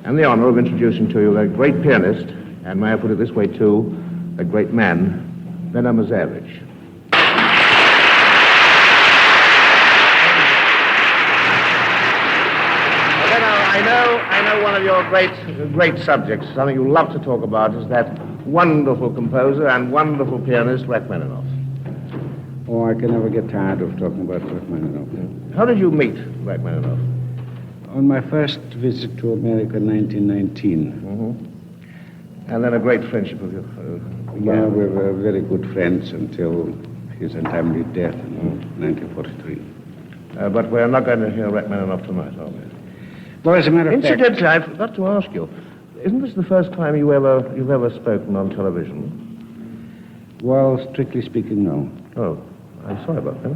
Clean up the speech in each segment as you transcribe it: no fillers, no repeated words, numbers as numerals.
and the honor of introducing to you a great pianist, and may I put it this way, too, a great man, Benno Moiseiwitsch. I know one of your great subjects, something you love to talk about, is that wonderful composer and wonderful pianist, Rachmaninoff. Oh, I can never get tired of talking about Rachmaninoff. How did you meet Rachmaninoff? On my first visit to America in 1919. Mm-hmm. And then a great friendship of yours. Yeah, we were very good friends until his untimely death in 1943. But we're not going to hear Rachmaninoff tonight, are we? Well, as a matter of fact... Incidentally, I forgot to ask you, isn't this the first time you've ever spoken on television? Well, strictly speaking, no. Oh, I'm sorry about that.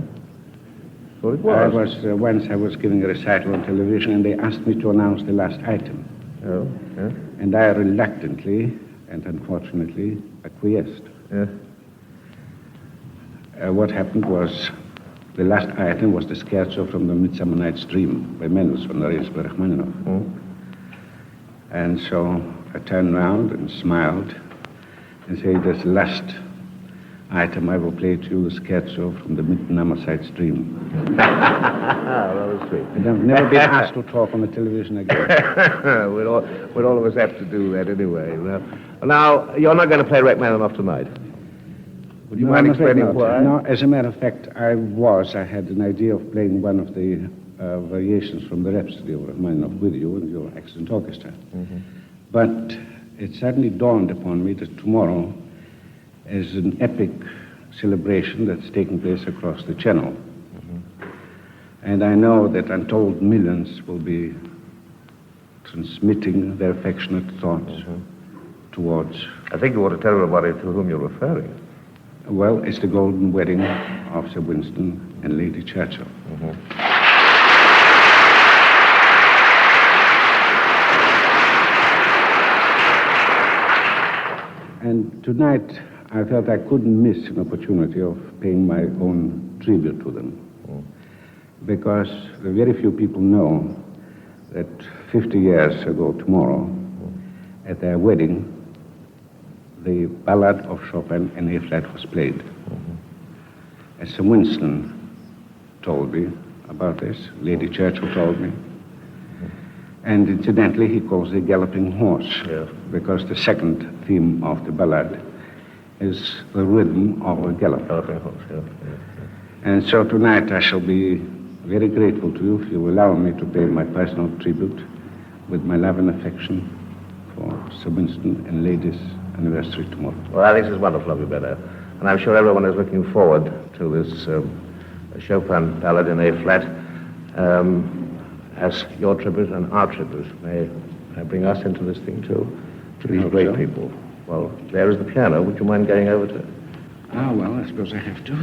Well, it was. Once I was giving a recital on television, and they asked me to announce the last item. Oh, yeah? And I reluctantly and unfortunately acquiesced. Yeah. What happened was, the last item was the scherzo from the Midsummer Night's Dream by Mendelssohn, arranged by Rachmaninoff. Mm. And so I turned round and smiled and said, "This last item I will play to you, the scherzo from the Midsummer Night's Dream." That was sweet. And I've never been asked to talk on the television again. We'd all of us have to do that anyway. Now, you're not going to play Rachmaninoff tonight. Would you mind explaining why? No, as a matter of fact, I had an idea of playing one of the variations from the Rhapsody of Rachmaninoff with you and your excellent orchestra. Mm-hmm. But it suddenly dawned upon me that tomorrow is an epic celebration that's taking place across the Channel. Mm-hmm. And I know that untold millions will be transmitting their affectionate thoughts towards... I think you ought to tell everybody to whom you're referring. Well, it's the golden wedding of Sir Winston and Lady Churchill. Mm-hmm. And tonight, I felt I couldn't miss an opportunity of paying my own tribute to them. Because very few people know that 50 years ago tomorrow, at their wedding, the Ballad of Chopin in A-flat was played. As Sir Winston told me about this, Lady Churchill told me. And incidentally, he calls it a galloping horse, because the second theme of the ballad is the rhythm of a gallop. Galloping horse, yeah. And so tonight I shall be very grateful to you if you allow me to pay my personal tribute with my love and affection for Sir Winston and Lady's anniversary tomorrow. Well, I think this is wonderful of you, Benno. And I'm sure everyone is looking forward to this Chopin ballad in A-flat as your tribute and our tribute. May bring us into this thing, too, to these great people. Well, there is the piano. Would you mind going over to it? Ah, well, I suppose I have to.